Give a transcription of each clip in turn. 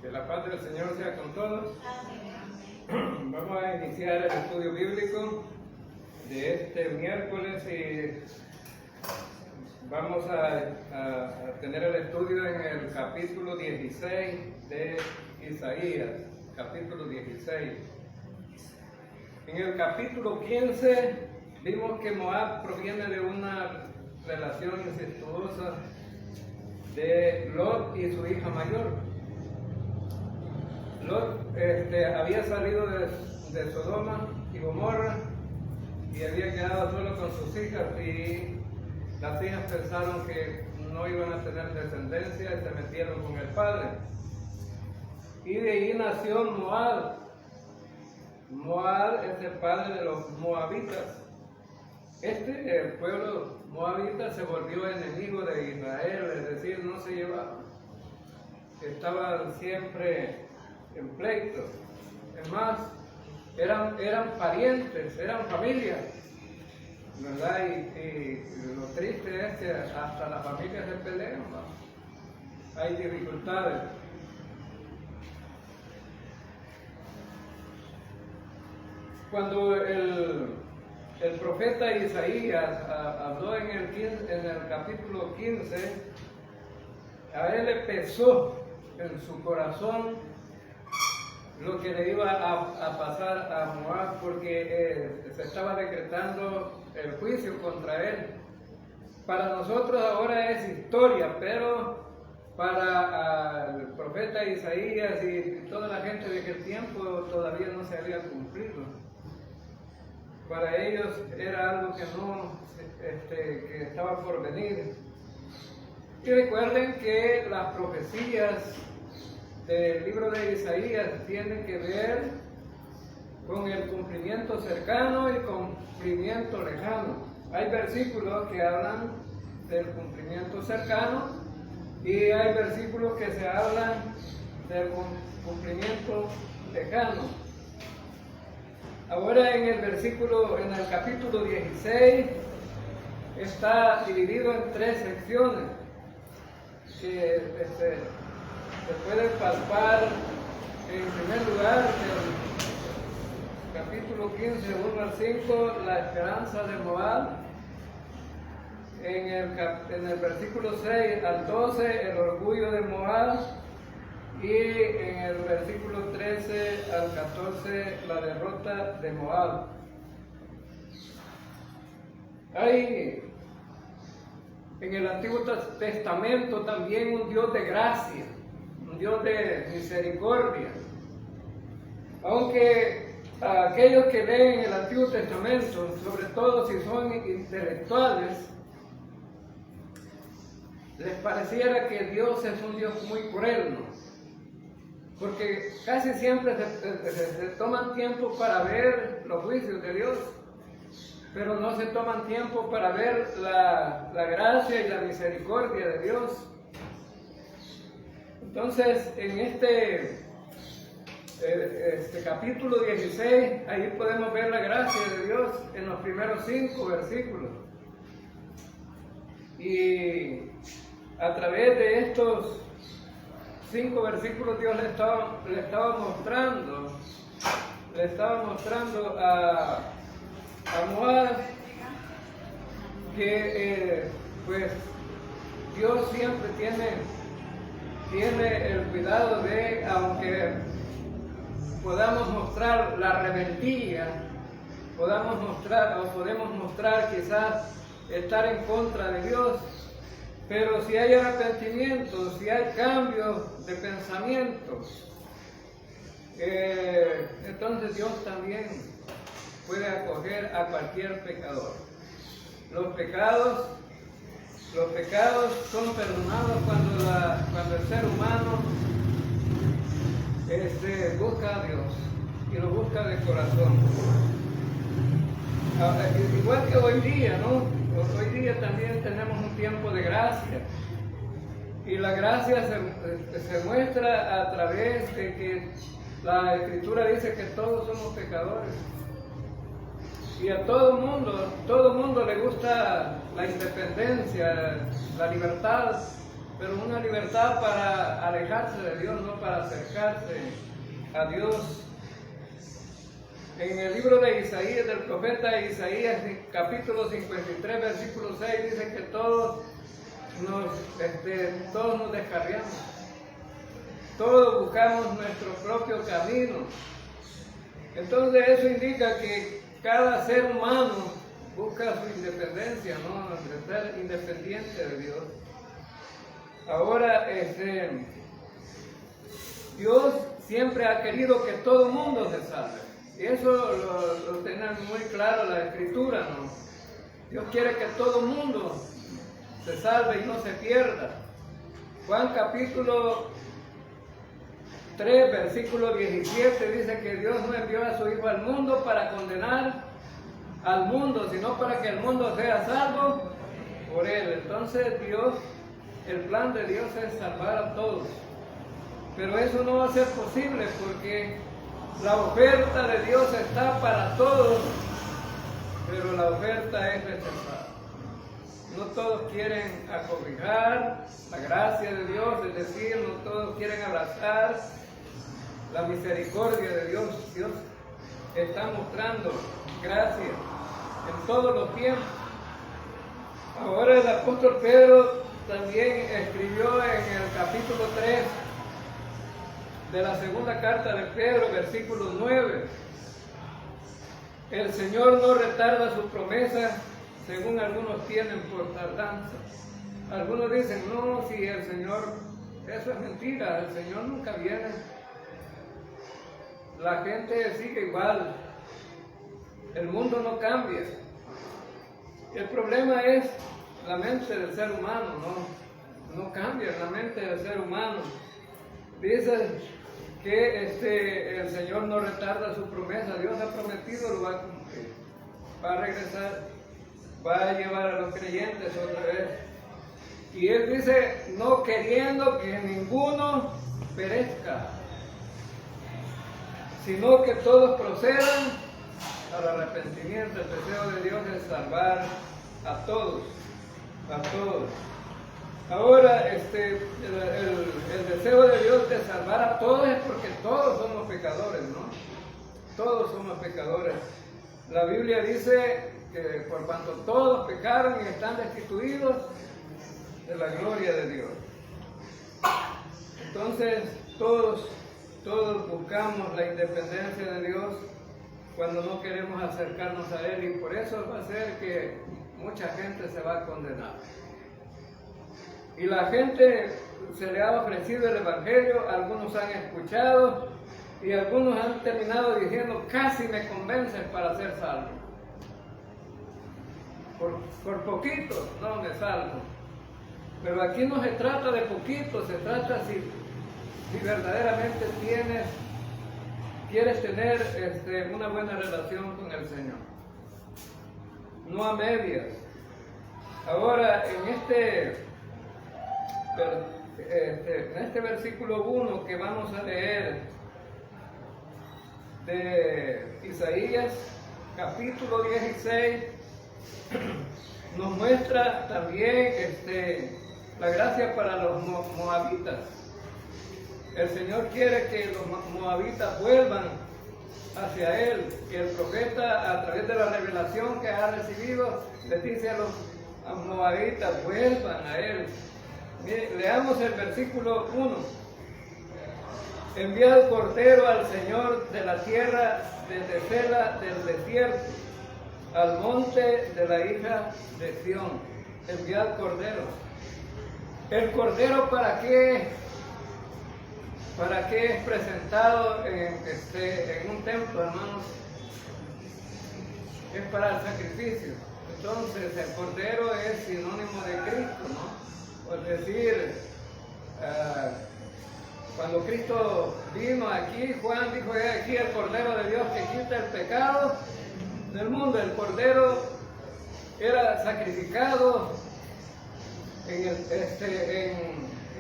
Que la paz del Señor sea con todos. Vamos a iniciar el estudio bíblico de este miércoles y vamos a tener el estudio en el capítulo 16 de Isaías, capítulo 16. En el capítulo 15 vimos que Moab proviene de una relación incestuosa de Lot y su hija mayor. Lot había salido de Sodoma y Gomorra y había quedado solo con sus hijas, y las hijas pensaron que no iban a tener descendencia y se metieron con el padre. Y de ahí nació Moab. Moab es el padre de los moabitas. El pueblo moabita se volvió enemigo de Israel, es decir, no se llevaban. Estaban siempre en pleito. Es más, eran parientes, eran familia, ¿verdad? Y lo triste es que hasta las familias se pelean, ¿no? Hay dificultades. Cuando el profeta Isaías habló en el capítulo 15, a él le pesó en su corazón lo que le iba a pasar a Moab, porque se estaba decretando el juicio contra él. Para nosotros ahora es historia, pero para el profeta Isaías y toda la gente de aquel tiempo todavía no se había cumplido. Para ellos era algo que estaba por venir. Y recuerden que las profecías del libro de Isaías tienen que ver con el cumplimiento cercano y cumplimiento lejano. Hay versículos que hablan del cumplimiento cercano y hay versículos que se hablan del cumplimiento lejano. Ahora en el capítulo 16 está dividido en 3 secciones que se puede palpar. En primer lugar, del capítulo 15, 1 al 5, la esperanza de Moab. En el versículo 6 al 12, el orgullo de Moab. Y en el versículo 13 al 14, la derrota de Moab. Hay en el Antiguo Testamento también un Dios de gracia, un Dios de misericordia. Aunque a aquellos que leen el Antiguo Testamento, sobre todo si son intelectuales, les pareciera que Dios es un Dios muy cruel, ¿no? Porque casi siempre se toman tiempo para ver los juicios de Dios, pero no se toman tiempo para ver la gracia y la misericordia de Dios. Entonces, en este capítulo 16, ahí podemos ver la gracia de Dios en los primeros 5 versículos. Y a través de estos 5 versículos Dios le estaba mostrando a Moab que pues Dios siempre tiene el cuidado de, aunque podamos mostrar la rebeldía, podemos mostrar quizás estar en contra de Dios, pero si hay arrepentimiento, si hay cambios de pensamiento, entonces Dios también puede acoger a cualquier pecador. Los pecados son perdonados cuando el ser humano busca a Dios y lo busca de corazón. Igual que hoy día, ¿no? Hoy día también tenemos un tiempo de gracia, y la gracia se muestra a través de que la Escritura dice que todos somos pecadores, y a todo mundo le gusta la independencia, la libertad, pero una libertad para alejarse de Dios, no para acercarse a Dios. En el libro de Isaías, del profeta Isaías, capítulo 53, versículo 6, dice que todos nos descarriamos, todos buscamos nuestro propio camino. Entonces eso indica que cada ser humano busca su independencia, ¿no? De ser independiente de Dios. Ahora, Dios siempre ha querido que todo el mundo se salve. Y eso lo tiene muy claro la Escritura, ¿no? Dios quiere que todo el mundo se salve y no se pierda. Juan capítulo 3, versículo 17 dice que Dios no envió a su Hijo al mundo para condenar al mundo, sino para que el mundo sea salvo por Él. Entonces el plan de Dios es salvar a todos. Pero eso no va a ser posible porque la oferta de Dios está para todos, pero la oferta es rechazada. No todos quieren acobijar la gracia de Dios, es decir, no todos quieren abrazar la misericordia de Dios. Dios está mostrando gracia en todos los tiempos. Ahora el apóstol Pedro también escribió en el capítulo 3 de la segunda carta de Pedro, versículo 9. El Señor no retarda su promesa, según algunos tienen por tardanza. Algunos dicen, no, si el Señor, eso es mentira, el Señor nunca viene. La gente sigue igual, el mundo no cambia. El problema es la mente del ser humano, no cambia la mente del ser humano. Dice que el Señor no retarda su promesa, Dios ha prometido, lo va a cumplir. Va a regresar, va a llevar a los creyentes otra vez. Y Él dice, no queriendo que ninguno perezca, sino que todos procedan al arrepentimiento. El deseo de Dios es salvar a todos, a todos. Ahora, el deseo de Dios de salvar a todos es porque todos somos pecadores, ¿no? Todos somos pecadores. La Biblia dice que por cuanto todos pecaron y están destituidos de la gloria de Dios. Entonces, todos buscamos la independencia de Dios cuando no queremos acercarnos a Él, y por eso va a ser que mucha gente se va a condenar. Y la gente se le ha ofrecido el Evangelio, algunos han escuchado y algunos han terminado diciendo, casi me convences para ser salvo. Por poquito no me salvo. Pero aquí no se trata de poquito, se trata si verdaderamente quieres tener una buena relación con el Señor. No a medias. Ahora, en este versículo 1 que vamos a leer de Isaías, capítulo 16, nos muestra también la gracia para los moabitas. El Señor quiere que los moabitas vuelvan hacia Él, que el profeta, a través de la revelación que ha recibido, les dice a los moabitas, vuelvan a Él. Leamos el versículo 1. Envía el cordero al Señor de la tierra, desde Sela del desierto, al monte de la hija de Sión. Envía el cordero. ¿El cordero para qué? ¿Para qué es presentado en un templo, hermanos? Es para el sacrificio. Entonces, el cordero es sinónimo de Cristo, ¿no? Es decir, cuando Cristo vino aquí, Juan dijo, aquí el Cordero de Dios que quita el pecado del mundo. El Cordero era sacrificado en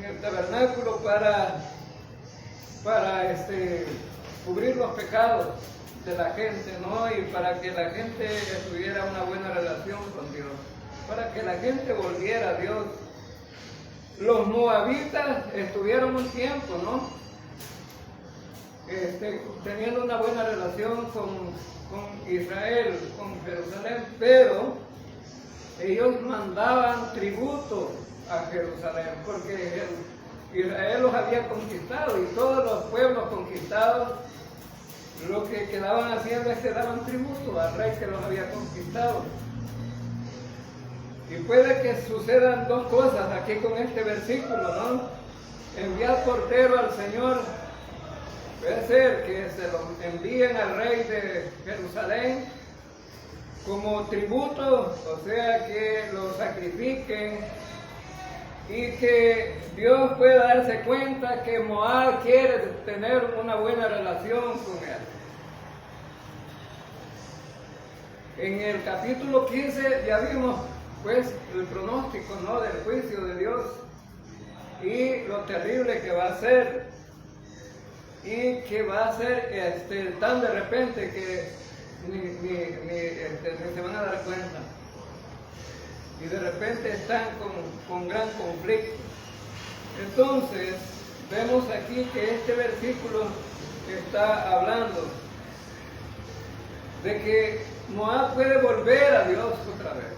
el tabernáculo para cubrir los pecados de la gente, ¿no? Y para que la gente tuviera una buena relación con Dios, para que la gente volviera a Dios. los moabitas estuvieron un tiempo, ¿no? Teniendo una buena relación con Israel, con Jerusalén, pero ellos mandaban tributo a Jerusalén, porque Israel los había conquistado y todos los pueblos conquistados lo que quedaban haciendo es que daban tributo al rey que los había conquistado. Y puede que sucedan dos cosas aquí con este versículo, ¿no? Enviar portero al Señor, puede ser que se lo envíen al rey de Jerusalén como tributo, o sea que lo sacrifiquen y que Dios pueda darse cuenta que Moab quiere tener una buena relación con él. En el capítulo 15 ya vimos pues el pronóstico, ¿no?, del juicio de Dios y lo terrible que va a ser, y que va a ser tan de repente que ni se van a dar cuenta, y de repente están con gran conflicto. Entonces vemos aquí que este versículo está hablando de que Moab puede volver a Dios otra vez.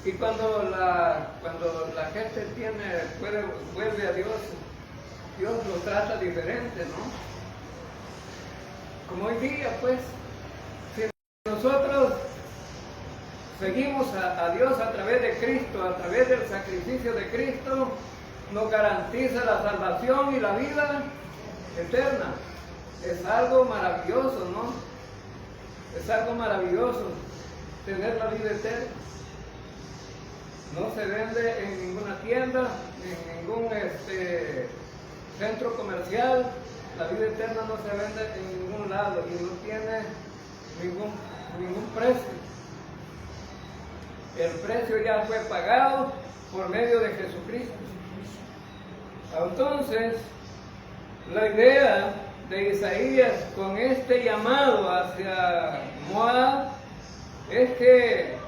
Y cuando la gente vuelve a Dios, Dios lo trata diferente, ¿no? Como hoy día, pues, si nosotros seguimos a Dios a través de Cristo, a través del sacrificio de Cristo, nos garantiza la salvación y la vida eterna. Es algo maravilloso, ¿no? Es algo maravilloso tener la vida eterna. No se vende en ninguna tienda, en ningún centro comercial. La vida eterna no se vende en ningún lado y no tiene ningún precio. El precio ya fue pagado por medio de Jesucristo. Entonces, la idea de Isaías con este llamado hacia Moab es que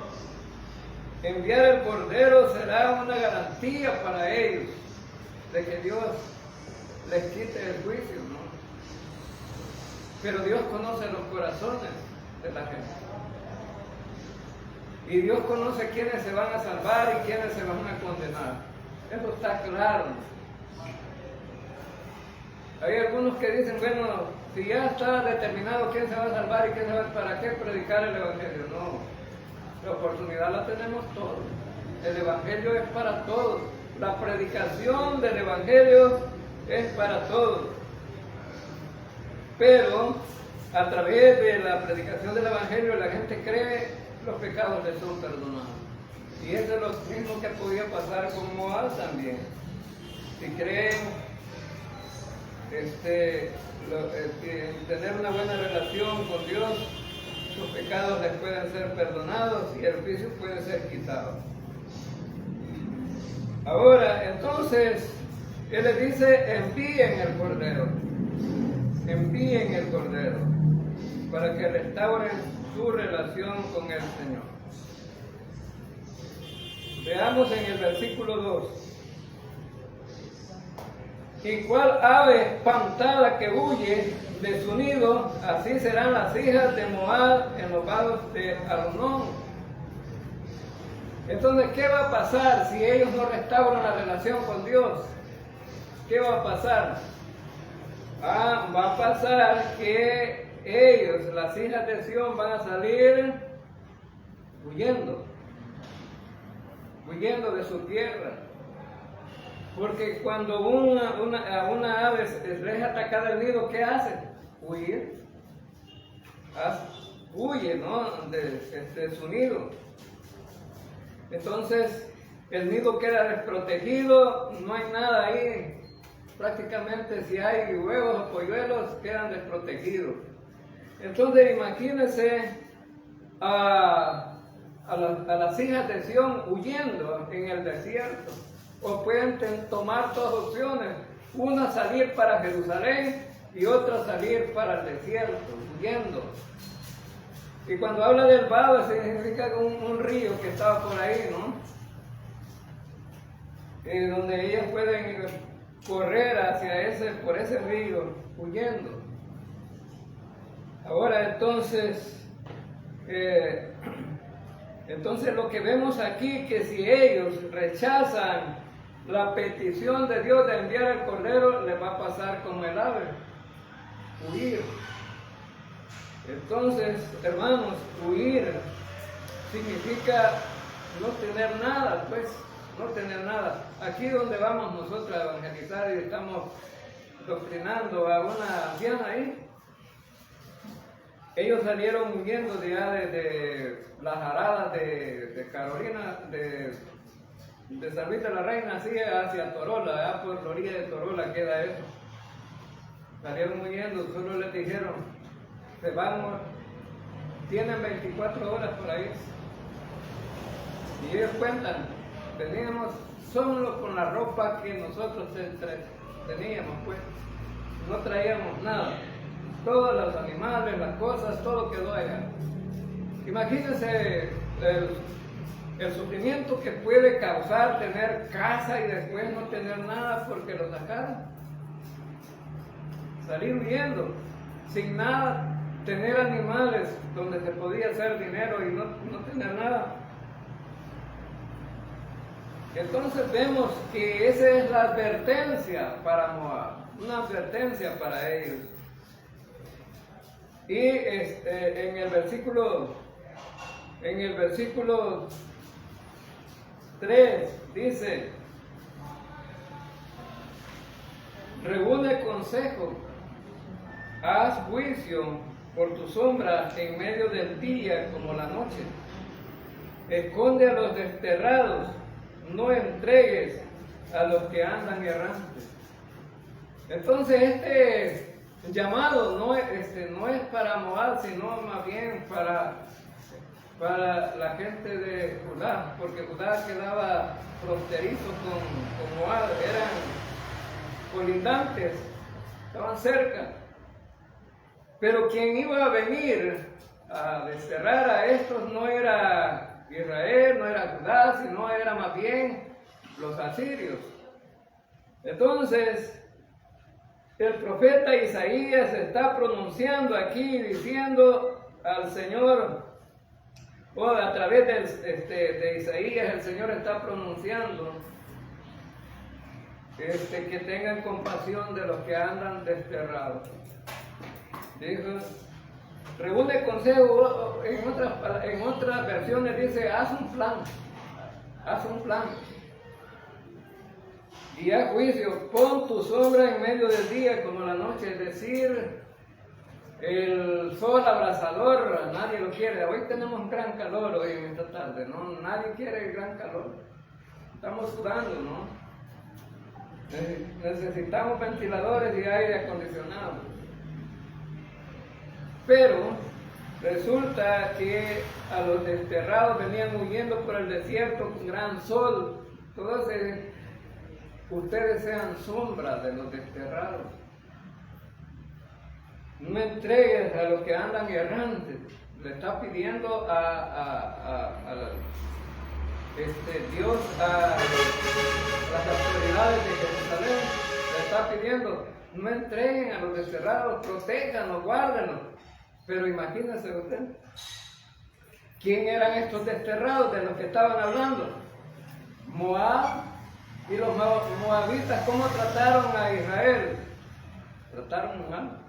enviar el Cordero será una garantía para ellos de que Dios les quite el juicio, ¿no? Pero Dios conoce los corazones de la gente. Y Dios conoce quiénes se van a salvar y quiénes se van a condenar. Eso está claro. Hay algunos que dicen, bueno, si ya está determinado quién se va a salvar y quién se va, ¿para qué predicar el Evangelio? No. La oportunidad la tenemos todos. El Evangelio es para todos. La predicación del Evangelio es para todos. Pero a través de la predicación del Evangelio la gente cree, los pecados les son perdonados. Y eso es lo mismo que podía pasar con Moab también. Si creen tener una buena relación con Dios, sus pecados les pueden ser perdonados y el juicio puede ser quitado. Ahora, entonces, Él les dice, envíen el Cordero para que restauren su relación con el Señor. Veamos en el versículo 2. Y cual ave espantada que huye de su nido, así serán las hijas de Moab en los vados de Arnón. Entonces, ¿qué va a pasar si ellos no restauran la relación con Dios? ¿Qué va a pasar? Va a pasar que ellos, las hijas de Sión, van a salir huyendo de su tierra. Porque cuando una ave es atacada el nido, ¿qué hace? Huir. Huye, ¿no?, de su nido. Entonces, el nido queda desprotegido, no hay nada ahí. Prácticamente si hay huevos o polluelos, quedan desprotegidos. Entonces, imagínense a las hijas de Sión huyendo en el desierto. O pueden tomar dos opciones, una salir para Jerusalén y otra salir para el desierto, huyendo. Y cuando habla del vado significa un río que estaba por ahí, ¿no? donde ellas pueden correr por ese río huyendo. Ahora entonces lo que vemos aquí, que si ellos rechazan la petición de Dios de enviar al cordero, les va a pasar como el ave, huir. Entonces, hermanos, huir significa no tener nada, pues, no tener nada. Aquí donde vamos nosotros a evangelizar y estamos doctrinando a una anciana ahí, ellos salieron huyendo de las aradas de Carolina, de San Luis de la Reina, así hacia Torola, allá por la orilla de Torola queda eso. Salieron huyendo, solo les dijeron, se van, tienen 24 horas por ahí. Y ellos cuentan, veníamos solo con la ropa que nosotros teníamos, pues, no traíamos nada. Todos los animales, las cosas, todo quedó allá. Imagínense el sufrimiento que puede causar tener casa y después no tener nada porque lo sacaron. Salir huyendo, sin nada, tener animales donde se podía hacer dinero y no tener nada. Entonces vemos que esa es la advertencia para Moab, una advertencia para ellos. Y en el versículo 3 dice, reúne consejo, haz juicio por tu sombra en medio del día como la noche, esconde a los desterrados, no entregues a los que andan errantes. Entonces este llamado no es para Moab, sino más bien para la gente de Judá, porque Judá quedaba fronterizo con Moab, eran colindantes, estaban cerca. Pero quien iba a venir a desterrar a estos no era Israel, no era Judá, sino era más bien los asirios. Entonces, el profeta Isaías está pronunciando aquí, diciendo al Señor, o a través de Isaías, el Señor está pronunciando que tengan compasión de los que andan desterrados. Dijo, reúne consejo, en otras versiones dice, haz un plan. Y haz juicio, pon tu sombra en medio del día como la noche, es decir, el sol abrasador, nadie lo quiere. Hoy tenemos un gran calor hoy en esta tarde, ¿no? Nadie quiere el gran calor. Estamos sudando, ¿no? Necesitamos ventiladores y aire acondicionado. Pero resulta que a los desterrados venían huyendo por el desierto con gran sol. Entonces, ustedes sean sombra de los desterrados. No entregues a los que andan errantes. Le está pidiendo Dios a las autoridades de Jerusalén. Le está pidiendo, no entreguen a los desterrados, protéjanlos, guárdenlos. Pero imagínense usted, ¿quién eran estos desterrados de los que estaban hablando? Moab. Y los moabitas, ¿cómo trataron a Israel? Trataron mal.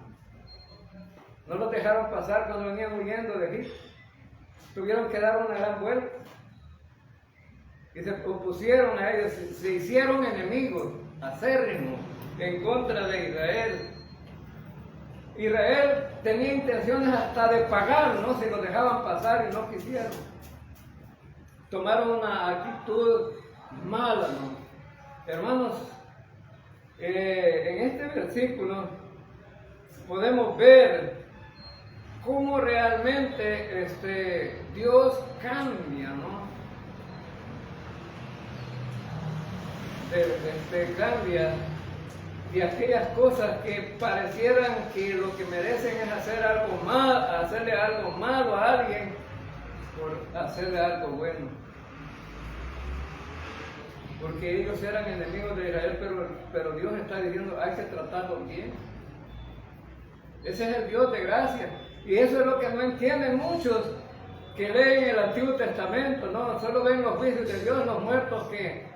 No los dejaron pasar cuando venían huyendo de Egipto. Tuvieron que dar una gran vuelta. Y se opusieron a ellos, se hicieron enemigos acérrimos en contra de Israel. Israel tenía intenciones hasta de pagar, ¿no? Si los dejaban pasar y no quisieron. Tomaron una actitud mala, ¿no? Hermanos, en este versículo podemos ver cómo realmente Dios cambia, ¿no? Cambia de aquellas cosas que parecieran que lo que merecen es hacerle algo malo a alguien por hacerle algo bueno. porque ellos eran enemigos de Israel, pero Dios está diciendo, hay que tratarlos bien. Ese es el Dios de gracia. Y eso es lo que no entienden muchos que leen el Antiguo Testamento, ¿no? Solo ven los juicios de Dios, los muertos que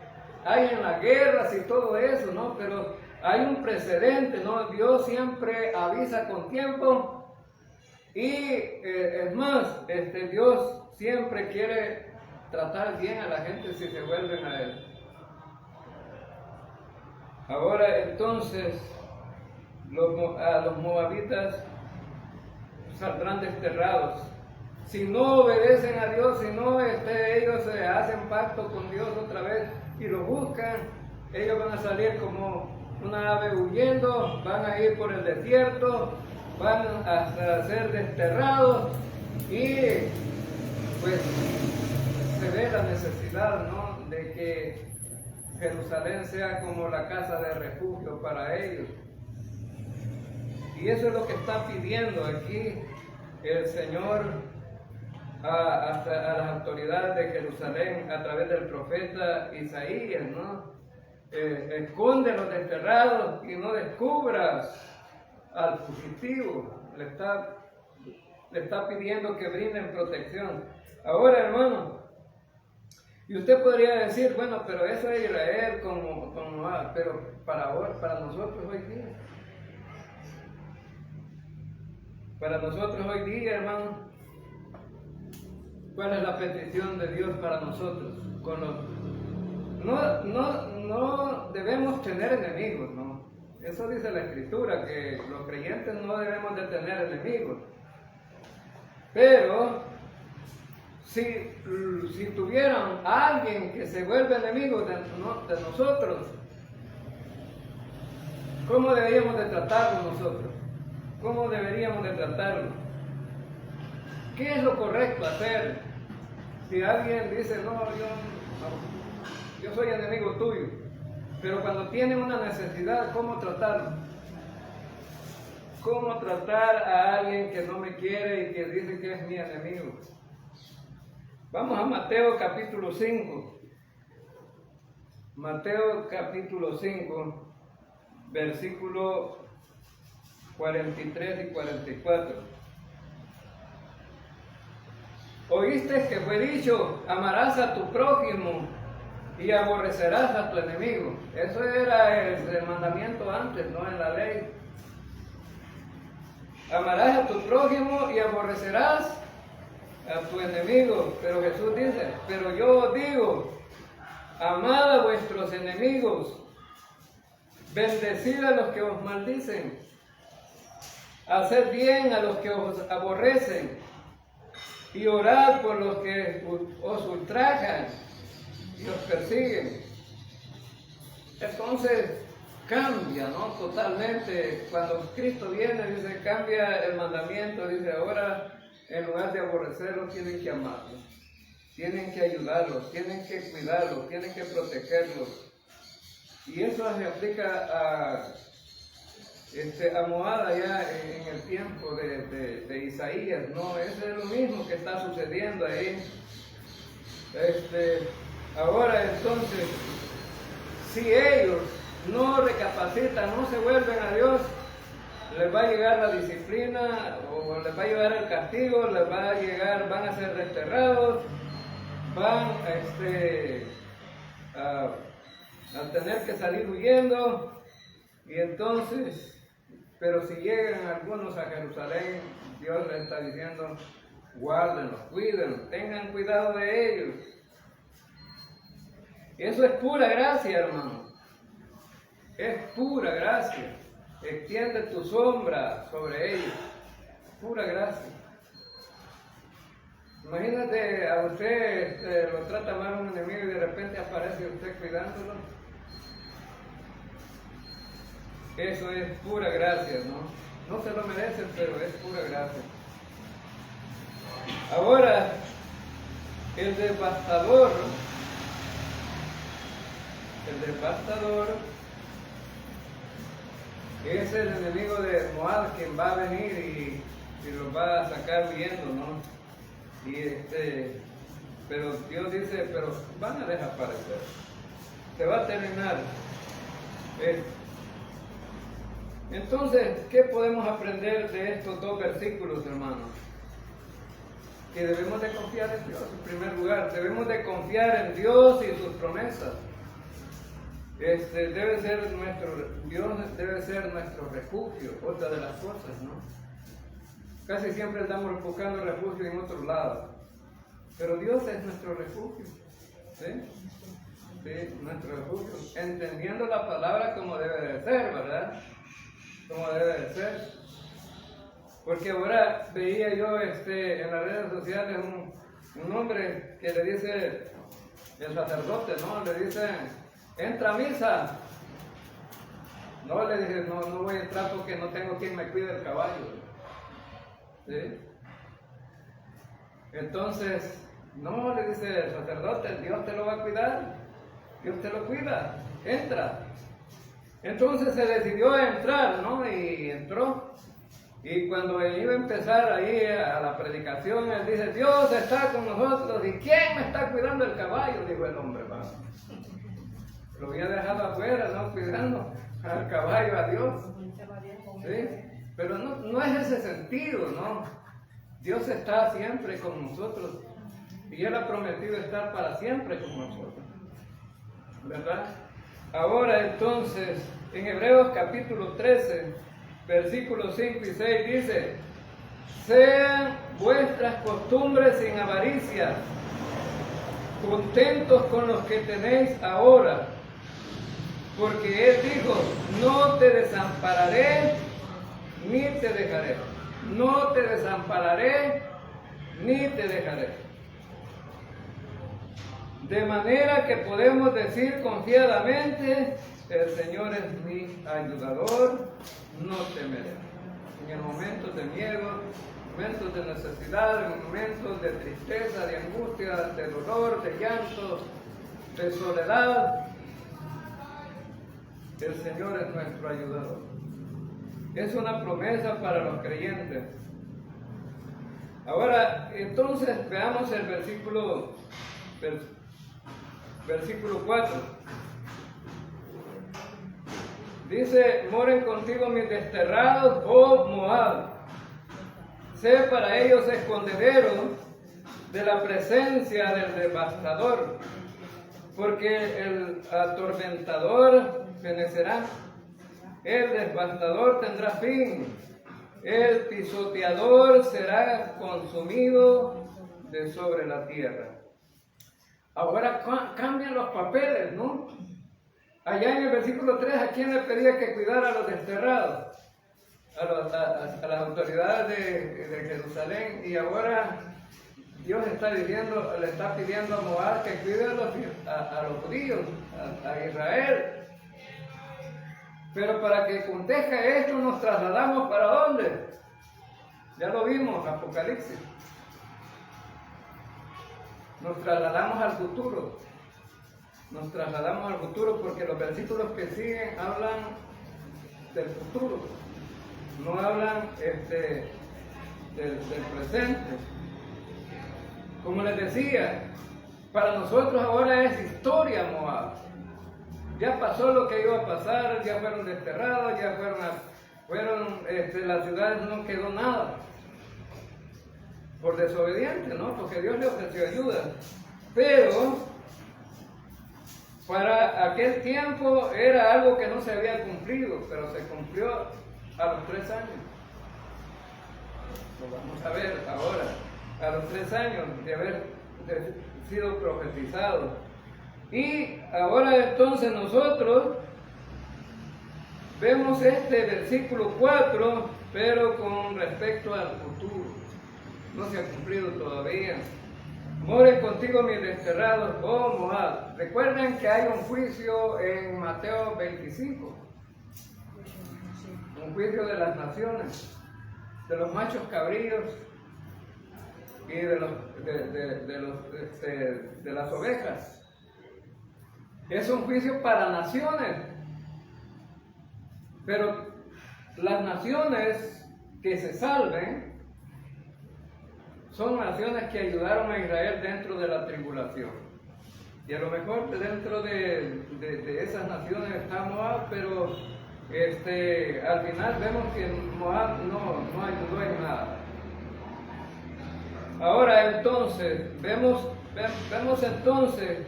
hay en las guerras y todo eso, ¿no? Pero hay un precedente, ¿no? Dios siempre avisa con tiempo y es más, Dios siempre quiere tratar bien a la gente si se vuelven a Él. Ahora entonces, a los moabitas saldrán desterrados. Si no obedecen a Dios, si no ellos hacen pacto con Dios otra vez y lo buscan, ellos van a salir como una ave huyendo, van a ir por el desierto, van a ser desterrados y pues se ve la necesidad, ¿no?, de que Jerusalén sea como la casa de refugio para ellos. Y eso es lo que está pidiendo aquí el Señor a las autoridades de Jerusalén a través del profeta Isaías, ¿no? Esconde a los desterrados y no descubras al fugitivo. Le está pidiendo que brinden protección. Ahora, hermano, y usted podría decir, bueno, pero eso es Israel pero para nosotros hoy día. Para nosotros hoy día, hermano, ¿cuál es la petición de Dios para nosotros? No debemos tener enemigos, ¿no? Eso dice la Escritura, que los creyentes no debemos de tener enemigos. Pero si tuvieran a alguien que se vuelve enemigo de nosotros, ¿cómo deberíamos de tratarlo nosotros? ¿Cómo deberíamos de tratarlo? ¿Qué es lo correcto hacer? Si alguien dice, no, yo soy enemigo tuyo, pero cuando tiene una necesidad, ¿cómo tratarlo? ¿Cómo tratar a alguien que no me quiere y que dice que es mi enemigo? Vamos a Mateo capítulo 5. Mateo capítulo 5, versículo 43 y 44. Oíste que fue dicho, amarás a tu prójimo y aborrecerás a tu enemigo. Eso era el mandamiento antes, ¿no? En la ley. Amarás a tu prójimo y aborrecerás a tu enemigo. Pero Jesús dice, pero yo os digo, amad a vuestros enemigos, bendecid a los que os maldicen, haced bien a los que os aborrecen y orad por los que os ultrajan y os persiguen. Entonces cambia, ¿no? Totalmente. Cuando Cristo viene, dice, cambia el mandamiento, dice, ahora en lugar de aborrecerlos, tienen que amarlos, tienen que ayudarlos, tienen que cuidarlos, tienen que protegerlos. Y eso se aplica a Moab allá en el tiempo de Isaías, ¿no? Eso es lo mismo que está sucediendo ahí. Ahora entonces, si ellos no recapacitan, no se vuelven a Dios, les va a llegar la disciplina, o les va a llegar el castigo, les va a llegar, van a ser desterrados, van a tener que salir huyendo. Y entonces, pero si llegan algunos a Jerusalén, Dios les está diciendo, guárdenlos, cuídenlos, tengan cuidado de ellos. Eso es pura gracia, hermano. Es pura gracia. Extiende tu sombra sobre ellos. Pura gracia. Imagínate a usted, lo trata mal un enemigo y de repente aparece usted cuidándolo. Eso es pura gracia, ¿no? No se lo merecen, pero es pura gracia. Ahora, el devastador es el enemigo de Moab, quien va a venir y los va a sacar huyendo, ¿no? Pero Dios dice, pero van a desaparecer. se va a terminar. Entonces, ¿qué podemos aprender de estos dos versículos, hermanos? Que debemos de confiar en Dios en primer lugar, debemos de confiar en Dios y sus promesas. Dios debe ser nuestro refugio, otra de las cosas, ¿no? Casi siempre estamos buscando refugio en otro lado, pero Dios es nuestro refugio, ¿sí? Sí, nuestro refugio, entendiendo la palabra como debe de ser, ¿verdad? Como debe de ser. Porque ahora veía yo en las redes sociales un hombre que le dice, el sacerdote, ¿no? Le dice, entra a misa. No, le dije, no voy a entrar porque no tengo quien me cuide el caballo. ¿Sí? Entonces, no, le dice el sacerdote, Dios te lo va a cuidar. Dios te lo cuida. Entra. Entonces se decidió a entrar, ¿no? Y entró. Y cuando él iba a empezar ahí a la predicación, él dice, Dios está con nosotros. ¿Y quién me está cuidando el caballo? Dijo el hombre, va. Lo había dejado afuera, ¿no? Cuidando al caballo, a Dios. ¿Sí? Pero no es ese sentido, ¿no? Dios está siempre con nosotros. Y Él ha prometido estar para siempre con nosotros. ¿Verdad? Ahora entonces, en Hebreos capítulo 13, versículos 5 y 6 dice, sean vuestras costumbres sin avaricia, contentos con los que tenéis ahora, porque Él dijo, no te desampararé ni te dejaré, no te desampararé ni te dejaré. De manera que podemos decir confiadamente, el Señor es mi ayudador, no temeré. En el momentos de miedo, momentos de necesidad, en momentos de tristeza, de angustia, de dolor, de llanto, de soledad, el Señor es nuestro ayudador. Es una promesa para los creyentes. Ahora, entonces, veamos el versículo 4. Dice, moren contigo mis desterrados, oh Moab. Sé para ellos escondedero de la presencia del devastador, porque el atormentador fenecerá, el devastador tendrá fin, el pisoteador será consumido de sobre la tierra. Ahora cambian los papeles, ¿no? Allá en el versículo 3, ¿a quién le pedía que cuidara a los desterrados? A las autoridades de Jerusalén. Y ahora Dios está diciendo, le está pidiendo a Moab que cuide a los judíos, a Israel. Pero para que acontezca esto, nos trasladamos ¿para dónde? Ya lo vimos, Apocalipsis. Nos trasladamos al futuro. Nos trasladamos al futuro porque los versículos que siguen hablan del futuro. No hablan del presente. Como les decía, para nosotros ahora es historia Moab. Ya pasó lo que iba a pasar, ya fueron desterrados, ya fueron las ciudades no quedó nada. Por desobediente, ¿no? Porque Dios le ofreció ayuda. Pero para aquel tiempo era algo que no se había cumplido, pero se cumplió a los 3 años. Lo vamos a ver ahora. A los 3 años de haber sido profetizado. Y ahora entonces nosotros vemos este versículo 4, pero con respecto al futuro. No se ha cumplido todavía. Moren contigo mis desterrados, oh Moab. Recuerden que hay un juicio en Mateo 25. Un juicio de las naciones, de los machos cabríos y de las ovejas. Es un juicio para naciones. Pero las naciones que se salven son naciones que ayudaron a Israel dentro de la tribulación. Y a lo mejor dentro de esas naciones está Moab, pero al final vemos que Moab no ayudó en nada. Ahora entonces, vemos entonces,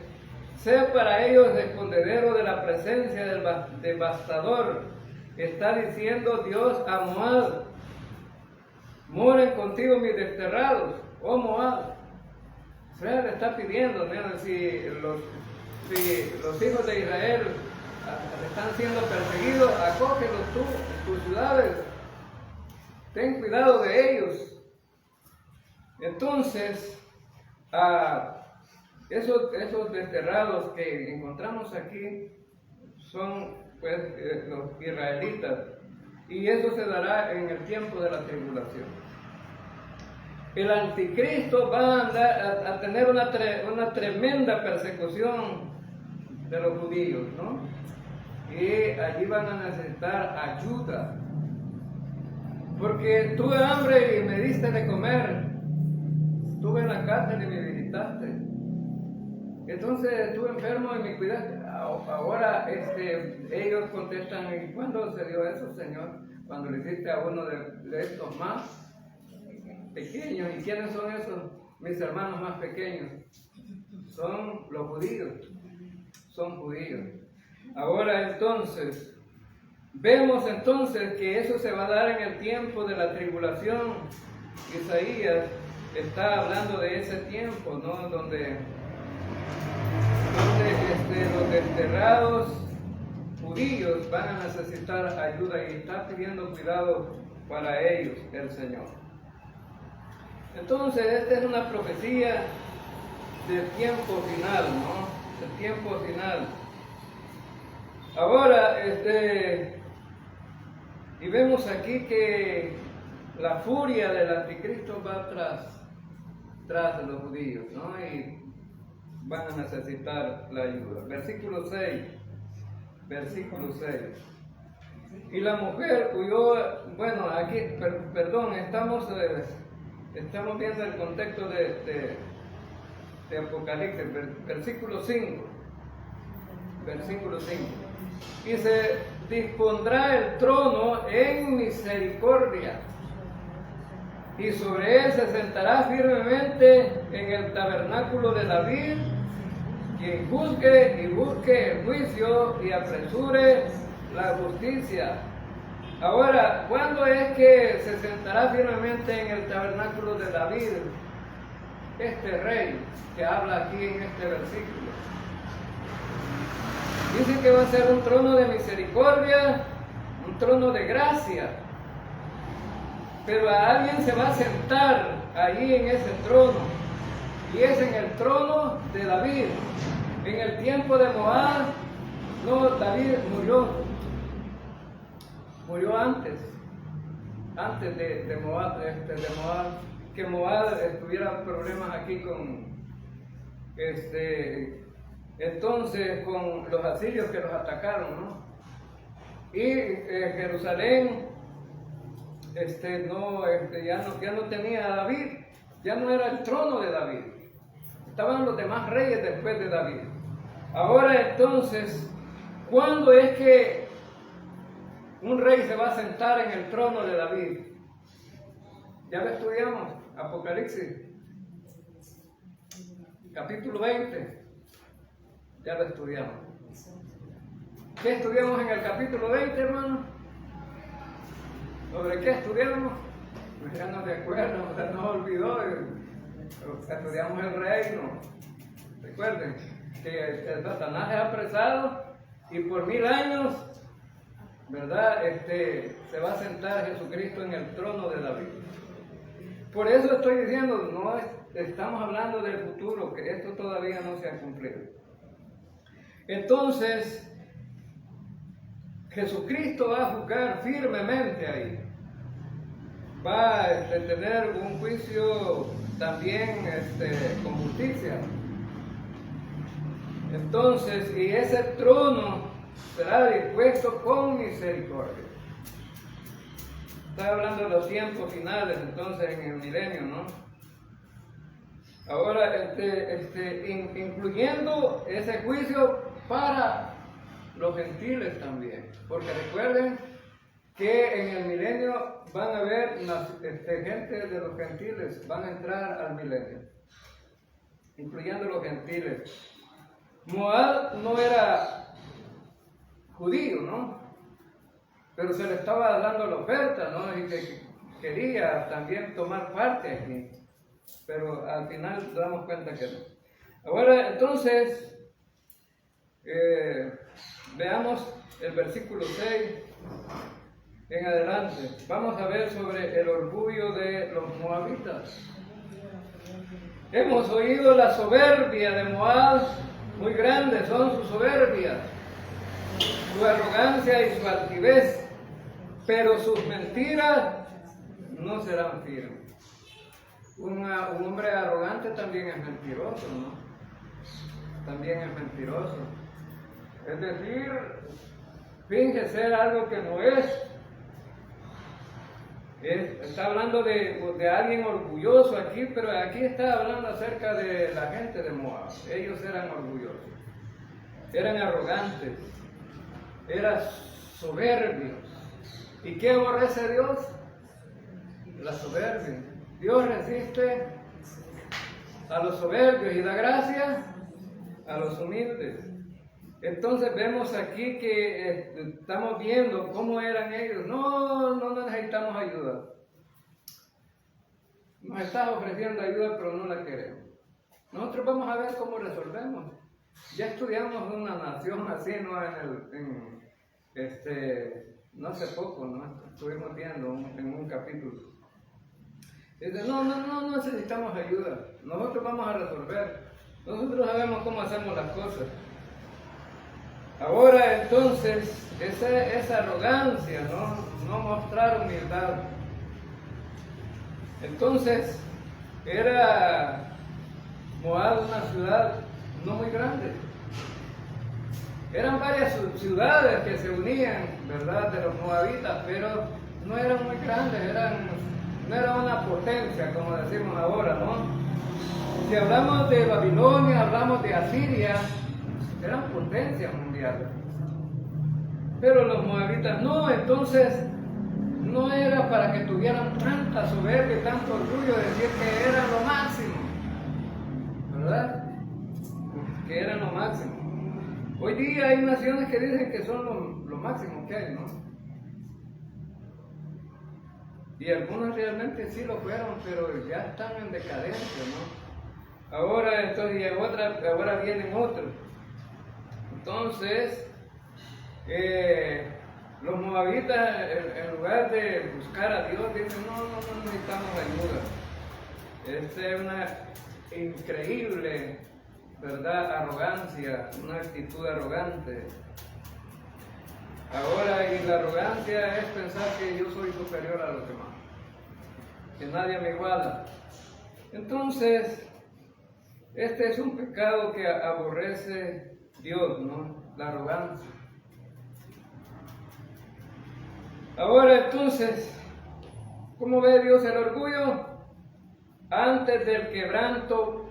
sea para ellos escondedero de la presencia del devastador. Está diciendo Dios a Moab: moren contigo mis desterrados, oh Moab. O sea, le está pidiendo, ¿no? si los hijos de Israel están siendo perseguidos, acógelos tú, tus ciudades, ten cuidado de ellos. Entonces, esos desterrados que encontramos aquí son pues los israelitas, y eso se dará en el tiempo de la tribulación. El anticristo va a tener una tremenda persecución de los judíos, ¿no? Y allí van a necesitar ayuda, porque tuve hambre y me diste de comer, estuve en la cárcel y me visitaste, entonces estuve enfermo y me cuidaste. Ahora ellos contestan: ¿y cuándo se dio eso, Señor? Cuando le hiciste a uno de estos más pequeños. ¿Y quiénes son esos? Mis hermanos más pequeños. Son los judíos. Son judíos. Ahora entonces, vemos entonces que eso se va a dar en el tiempo de la tribulación. Isaías está hablando de ese tiempo, ¿no? Donde los desterrados judíos van a necesitar ayuda, y está pidiendo cuidado para ellos el Señor. Entonces, esta es una profecía del tiempo final, ¿no? Del tiempo final. Ahora, y vemos aquí que la furia del anticristo va tras de los judíos, ¿no? Y van a necesitar la ayuda. Versículo 6. Y la mujer huyó. Bueno, aquí, perdón, estamos viendo el contexto de Apocalipsis, versículo 5. Y se dispondrá el trono en misericordia, y sobre él se sentará firmemente en el tabernáculo de David, quien juzgue y busque el juicio y apresure la justicia. Ahora, ¿cuándo es que se sentará firmemente en el tabernáculo de David este rey que habla aquí en este versículo? Dice que va a ser un trono de misericordia, un trono de gracia. Pero a alguien se va a sentar allí en ese trono, y es en el trono de David. En el tiempo de Moab, no, David murió antes de Moab, que Moab tuviera problemas aquí entonces con los asirios que los atacaron, ¿no? Y Jerusalén ya no tenía a David, ya no era el trono de David, estaban los demás reyes después de David. Ahora entonces, ¿cuándo es que un rey se va a sentar en el trono de David? Ya lo estudiamos, Apocalipsis, capítulo 20, ya lo estudiamos. ¿Qué estudiamos en el capítulo 20, hermano? ¿Sobre qué estudiamos? Pues ya no recuerdo, ya nos olvidó. Estudiamos el reino. Recuerden que el Satanás es apresado, y por 1000 años, ¿verdad? Se va a sentar Jesucristo en el trono de David. Por eso estoy diciendo, no estamos hablando del futuro, que esto todavía no se ha cumplido. Entonces, Jesucristo va a juzgar firmemente ahí. Va a tener un juicio también con justicia. Entonces, y ese trono será dispuesto con misericordia. Está hablando de los tiempos finales, entonces, en el milenio, ¿no? Ahora, incluyendo ese juicio para los gentiles también, porque recuerden que en el milenio van a haber gente de los gentiles, van a entrar al milenio, incluyendo los gentiles. Moab no era judío, ¿no? Pero se le estaba dando la oferta, ¿no? Y que quería también tomar parte aquí. Pero al final nos damos cuenta que no. Ahora, entonces, veamos el versículo 6 en adelante. Vamos a ver sobre el orgullo de los moabitas. Hemos oído la soberbia de Moab, muy grandes son sus soberbias, su arrogancia y su altivez, pero sus mentiras no serán firmes. Un hombre arrogante también es mentiroso, ¿no? También es mentiroso. Es decir, finge ser algo que no es. Está hablando de alguien orgulloso aquí, pero aquí está hablando acerca de la gente de Moab. Ellos eran orgullosos, eran arrogantes, eran soberbios. ¿Y qué aborrece Dios? La soberbia. Dios resiste a los soberbios y da gracia a los humildes. Entonces vemos aquí que estamos viendo cómo eran ellos. No necesitamos ayuda. Nos estás ofreciendo ayuda, pero no la queremos. Nosotros vamos a ver cómo resolvemos. Ya estudiamos una nación así, ¿no? No hace poco, ¿no? Estuvimos viendo en un capítulo. Dice, no necesitamos ayuda. Nosotros vamos a resolver. Nosotros sabemos cómo hacemos las cosas. Ahora entonces, esa arrogancia, no mostrar humildad. Entonces, era Moab una ciudad no muy grande. Eran varias ciudades que se unían, ¿verdad?, de los moabitas, pero no eran muy grandes, no era una potencia, como decimos ahora, ¿no? Si hablamos de Babilonia, hablamos de Asiria, eran potencias mundiales. Pero los moabitas no, entonces no era para que tuvieran tanta soberbia y tanto orgullo de decir que eran lo máximo, ¿verdad? Que eran lo máximo. Hoy día hay naciones que dicen que son lo máximo que hay, ¿no? Y algunos realmente sí lo fueron, pero ya están en decadencia, ¿no? Ahora vienen otros. Entonces, los moabitas, en lugar de buscar a Dios, dicen, no necesitamos ayuda. Esta es una increíble, ¿verdad?, arrogancia, una actitud arrogante. Ahora, y la arrogancia es pensar que yo soy superior a los demás, que nadie me iguala. Entonces, este es un pecado que aborrece Dios, ¿no? La arrogancia. Ahora entonces, ¿cómo ve Dios el orgullo? Antes del quebranto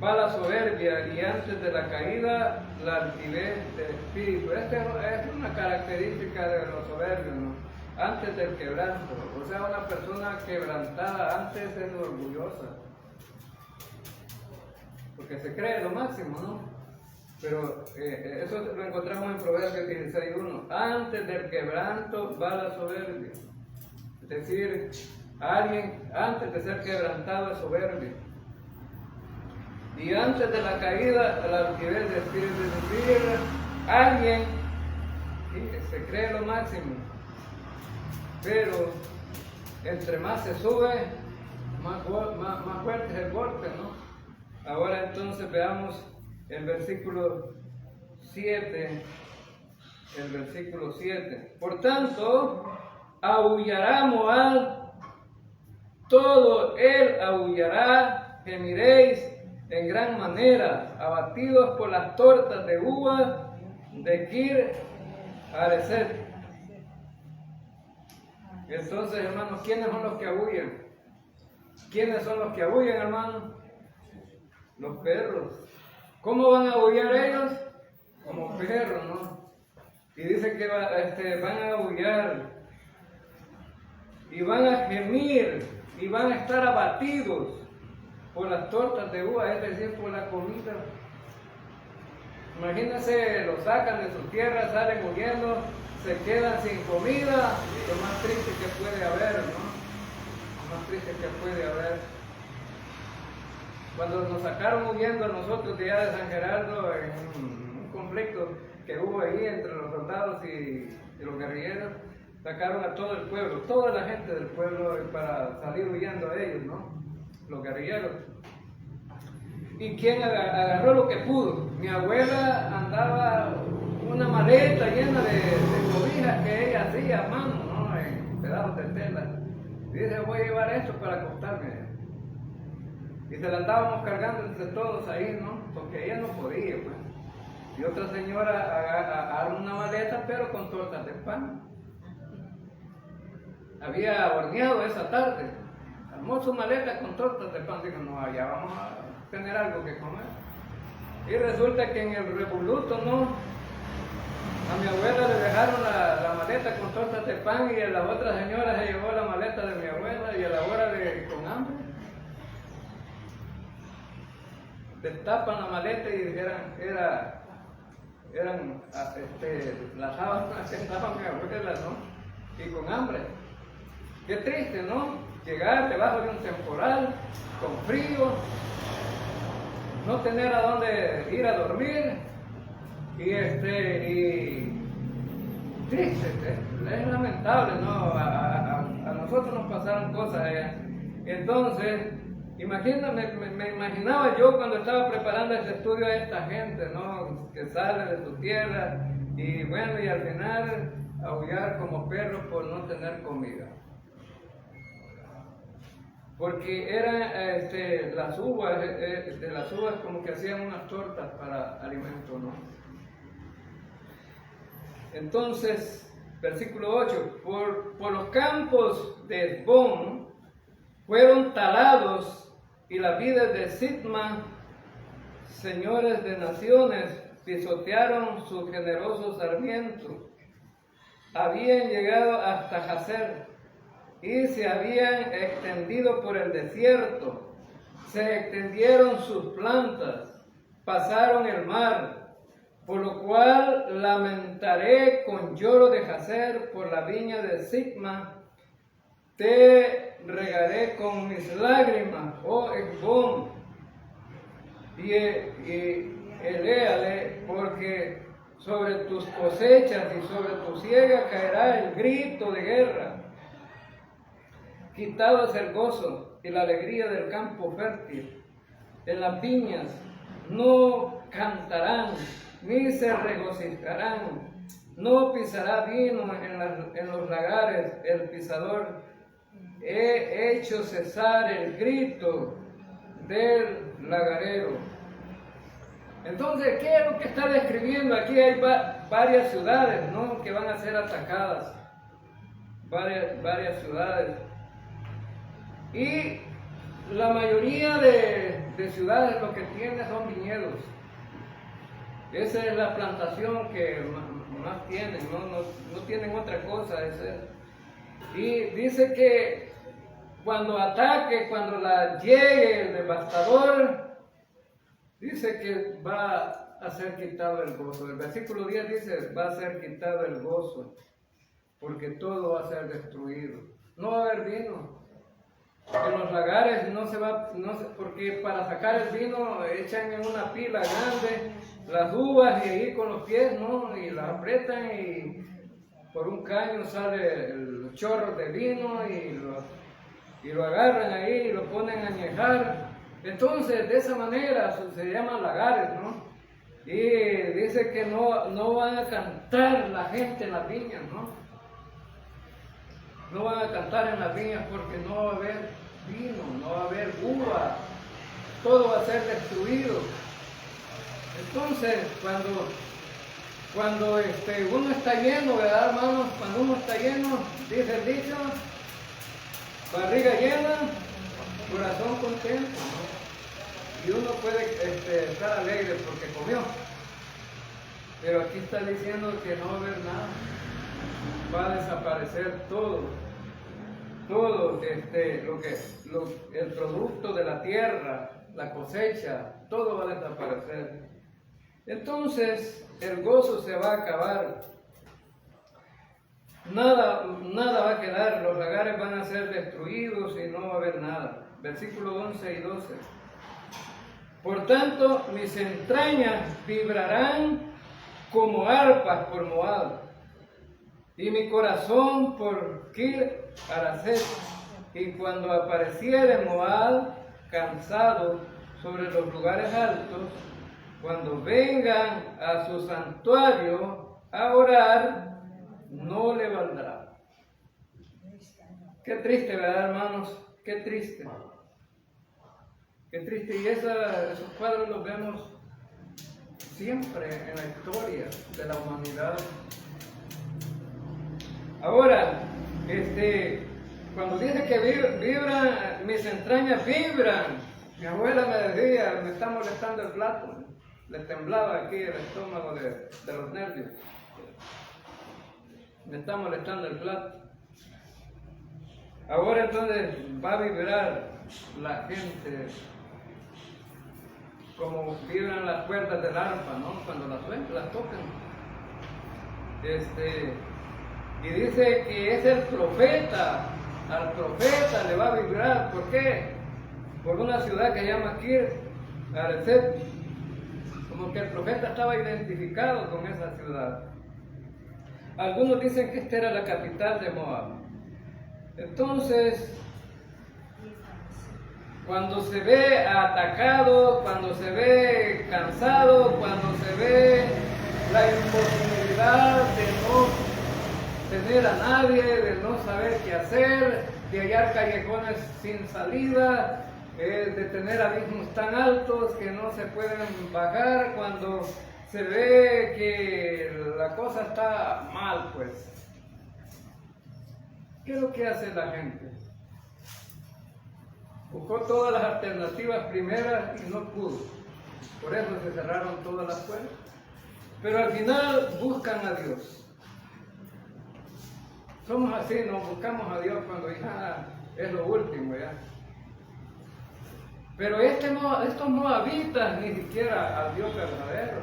va la soberbia y antes de la caída la altivez del espíritu. Esta es una característica de los soberbios, ¿no? Antes del quebranto, o sea, una persona quebrantada antes es orgullosa, porque se cree lo máximo, ¿no? Pero eso lo encontramos en Proverbios 16:1. Antes del quebranto va la soberbia. Es decir, alguien antes de ser quebrantado es soberbio. Y antes de la caída, la altivez del espíritu, es decir, alguien que se cree lo máximo. Pero entre más se sube, más fuerte es el golpe, ¿no? Ahora entonces veamos el versículo 7, Por tanto, aullará Moab, todo él aullará, gemiréis en gran manera, abatidos por las tortas de uva de Kir Hareset. Entonces, hermanos, ¿quiénes son los que aullan? ¿Quiénes son los que aullan, hermanos? los perros. ¿Cómo van a aullar ellos? Como perros, ¿no? Y dice que van a aullar y van a gemir y van a estar abatidos por las tortas de uva, es decir, por la comida. Imagínense, los sacan de sus tierras, salen huyendo, se quedan sin comida, lo más triste que puede haber, ¿no? Lo más triste que puede haber. Cuando nos sacaron huyendo a nosotros de allá de San Gerardo, en un conflicto que hubo ahí entre los soldados y los guerrilleros, sacaron a todo el pueblo, toda la gente del pueblo para salir huyendo a ellos, ¿no? Los guerrilleros. ¿Y quién agarró lo que pudo? Mi abuela andaba una maleta llena de cobijas que ella hacía a mano, ¿no? En pedazos de tela. Y dice, voy a llevar esto para acostarme. Y se la andábamos cargando entre todos ahí, ¿no? Porque ella no podía, pues. Y otra señora agarró una maleta, pero con tortas de pan. Había horneado esa tarde. Armó su maleta con tortas de pan. Dijo, no, allá vamos a tener algo que comer. Y resulta que en el revoluto, ¿no? A mi abuela le dejaron la maleta con tortas de pan y a la otra señora se llevó la maleta de mi abuela y a la hora con hambre destapan la maleta y eran las sábanas que estaba mi abuela, ¿no? Y con hambre. Qué triste, ¿no? Llegar debajo de un temporal, con frío, no tener a dónde ir a dormir, y triste, es lamentable, ¿no? A nosotros nos pasaron cosas allá. Entonces, imagínate, me imaginaba yo cuando estaba preparando este estudio a esta gente, ¿no? Que sale de su tierra y bueno, y al final aullar como perros por no tener comida. Porque eran las uvas, de las uvas como que hacían unas tortas para alimento, ¿no? Entonces, versículo 8, por los campos de Esbón fueron talados y las vides de Sitma, señores de naciones, pisotearon sus generosos sarmientos. Habían llegado hasta Jazer y se habían extendido por el desierto. Se extendieron sus plantas, pasaron el mar, por lo cual lamentaré con lloro de Jazer por la viña de Sitma. Te regaré con mis lágrimas, oh Esbón, y eléale, porque sobre tus cosechas y sobre tu siega caerá el grito de guerra. Quitado es el gozo y la alegría del campo fértil. En las viñas no cantarán, ni se regocijarán. No pisará vino en los lagares el pisador. He hecho cesar el grito del lagarero. Entonces, ¿qué es lo que está describiendo? Aquí hay varias ciudades, ¿no? Que van a ser atacadas. Varias ciudades. Y la mayoría de ciudades lo que tienen son viñedos. Esa es la plantación que más tienen, no tienen otra cosa. Y dice que cuando ataque, cuando llegue el devastador, dice que va a ser quitado el gozo. El versículo 10 dice, va a ser quitado el gozo, porque todo va a ser destruido. No va a haber vino. En los lagares porque para sacar el vino echan en una pila grande las uvas y ahí con los pies, ¿no? Y las apretan y por un caño sale el chorro de vino y lo agarran ahí y lo ponen a añejar. Entonces, de esa manera se llaman lagares, ¿no? Y dice que no van a cantar la gente en las viñas, ¿no? No van a cantar en las viñas porque no va a haber vino, no va a haber uva, todo va a ser destruido. Entonces, cuando uno está lleno, ¿verdad, hermanos? Cuando uno está lleno, dice el dicho, barriga llena, corazón contento, ¿no? y uno puede estar alegre porque comió. Pero aquí está diciendo que no va a haber nada. Va a desaparecer todo. Todo el producto de la tierra, la cosecha, todo va a desaparecer. Entonces el gozo se va a acabar. Nada va a quedar, los lagares van a ser destruidos y no va a haber nada. Versículos 11 y 12. Por tanto, mis entrañas vibrarán como arpas por Moab, y mi corazón por Kir Hareset. Y cuando apareciere Moab cansado sobre los lugares altos, cuando vengan a su santuario a orar, no le valdrá. Qué triste, ¿verdad, hermanos? Qué triste. Qué triste. Y esos cuadros los vemos siempre en la historia de la humanidad. Ahora, cuando dice que vibran, mis entrañas vibran, mi abuela me decía, me está molestando el plato, le temblaba aquí el estómago de los nervios, me está molestando el plato. Ahora entonces va a vibrar la gente como vibran las cuerdas del arpa, ¿no? Cuando las tocan. Y dice que es el profeta, al profeta le va a vibrar. ¿Por qué? Por una ciudad que se llama Kir Hareset. Como que el profeta estaba identificado con esa ciudad. Algunos dicen que esta era la capital de Moab. Entonces, cuando se ve atacado, cuando se ve cansado, cuando se ve la imposibilidad de no tener a nadie, de no saber qué hacer, de hallar callejones sin salida, de tener abismos tan altos que no se pueden bajar, cuando se ve que la cosa está mal, pues, ¿qué es lo que hace la gente? Buscó todas las alternativas primeras y no pudo. Por eso se cerraron todas las puertas. Pero al final buscan a Dios. Somos así, nos buscamos a Dios cuando ya es lo último ya. Pero estos moabitas ni siquiera al Dios verdadero.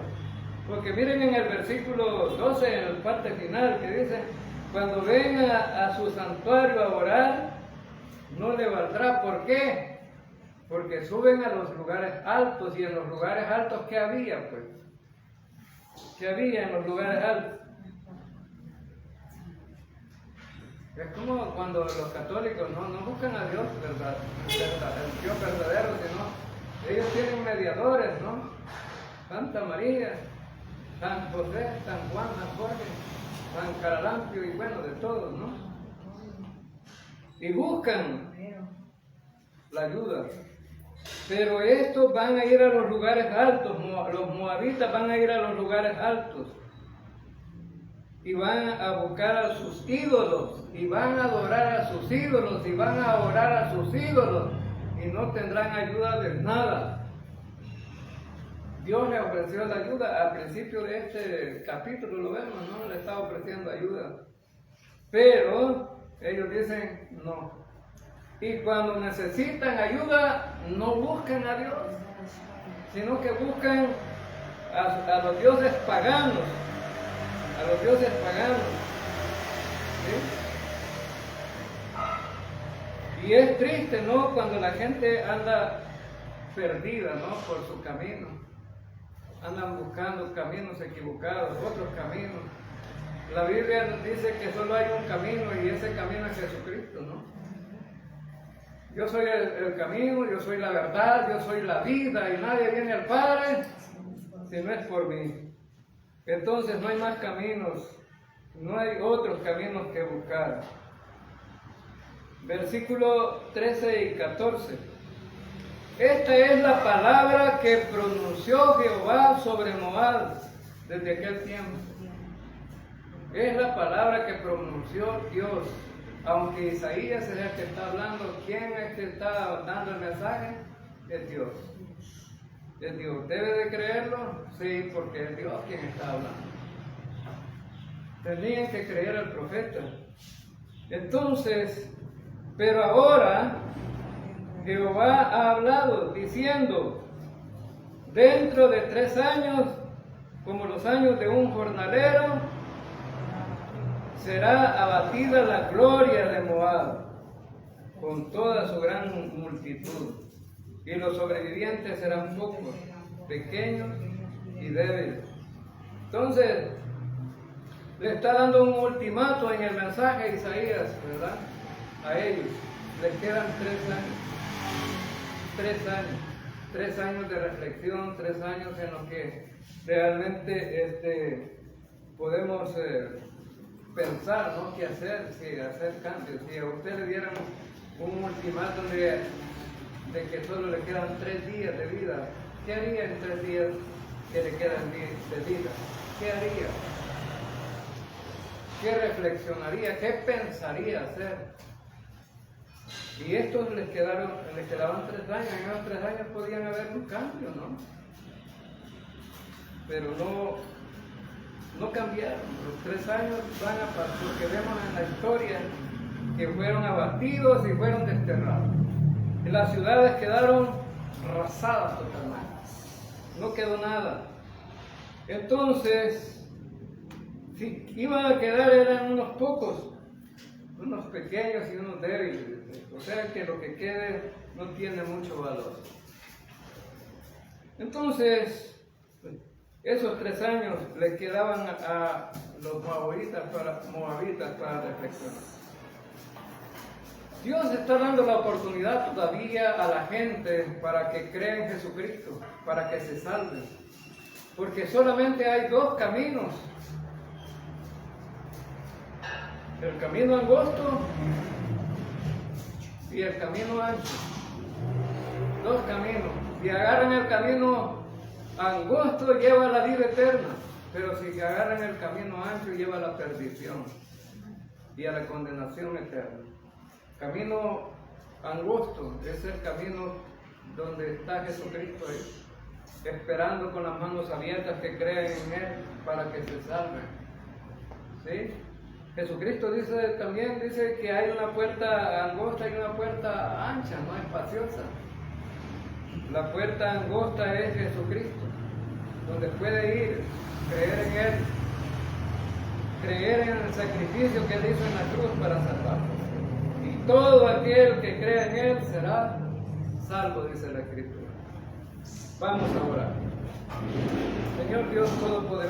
Porque miren en el versículo 12, en la parte final, que dice, cuando venga a su santuario a orar, no le valdrá. ¿Por qué? Porque suben a los lugares altos, y en los lugares altos, ¿qué había, pues? ¿Qué había en los lugares altos? Es como cuando los católicos no buscan a Dios, ¿verdad? El Dios verdadero, sino ellos tienen mediadores, ¿no? Santa María, San José, San Juan, San Jorge, San Caralampio y bueno, de todos, ¿no? Y buscan la ayuda. Pero estos van a ir a los lugares altos, los moabitas van a ir a los lugares altos. Y van a buscar a sus ídolos, y van a adorar a sus ídolos, y van a orar a sus ídolos, y no tendrán ayuda de nada. Dios le ofreció la ayuda, al principio de este capítulo lo vemos, ¿no? Le está ofreciendo ayuda. Pero ellos dicen no. Y cuando necesitan ayuda, no buscan a Dios, sino que buscan a los dioses paganos. A los dioses paganos. ¿Sí? Y es triste, ¿no? Cuando la gente anda perdida, ¿no? Por su camino. Andan buscando caminos equivocados, otros caminos. La Biblia nos dice que solo hay un camino y ese camino es Jesucristo, ¿no? Yo soy el camino, yo soy la verdad, yo soy la vida y nadie viene al Padre si no es por mí. Entonces no hay más caminos, no hay otros caminos que buscar. Versículo 13 y 14. Esta es la palabra que pronunció Jehová sobre Moab desde aquel tiempo. Es la palabra que pronunció Dios. Aunque Isaías es el que está hablando, ¿quién es el que está dando el mensaje? Es Dios. Es Dios. ¿Debe de creerlo? Sí, porque es Dios quien está hablando. Tenían que creer al profeta. Entonces, pero ahora Jehová ha hablado diciendo, dentro de 3 años, como los años de un jornalero, será abatida la gloria de Moab con toda su gran multitud, y los sobrevivientes serán pocos, pequeños y débiles. Entonces, le está dando un ultimato en el mensaje de Isaías, ¿verdad? A ellos. Les quedan 3 años. 3 años de reflexión, 3 años en los que realmente podemos pensar, ¿no? ¿Qué hacer? Si hacer cambios. Si a usted le dieran un ultimátum de que solo le quedan 3 días de vida, ¿qué haría en 3 días que le quedan de vida? ¿Qué haría? ¿Qué reflexionaría? ¿Qué pensaría hacer? Y estos les quedaban 3 años, en esos 3 años podían haber un cambio, ¿no? Pero no cambiaron. Los 3 años van a pasar, porque vemos en la historia que fueron abatidos y fueron desterrados. Y las ciudades quedaron arrasadas totalmente. No quedó nada. Entonces, si iban a quedar eran unos pocos, unos pequeños y unos débiles. O sea que lo que quede no tiene mucho valor. Entonces, esos 3 años le quedaban a los moabitas para reflexionar. Dios está dando la oportunidad todavía a la gente para que crea en Jesucristo, para que se salven. Porque solamente hay 2 caminos. El camino angosto y el camino ancho. 2 caminos. Si agarran el camino angosto, lleva a la vida eterna. Pero si agarran el camino ancho, lleva a la perdición y a la condenación eterna. Camino angosto es el camino donde está Jesucristo esperando con las manos abiertas que crean en Él para que se salven. ¿Sí? Jesucristo también dice que hay una puerta angosta y una puerta ancha, no espaciosa. La puerta angosta es Jesucristo, donde puede ir, creer en Él, creer en el sacrificio que Él hizo en la cruz para salvarnos. Y todo aquel que crea en Él será salvo, dice la Escritura. Vamos a orar. Señor Dios Todopoderoso.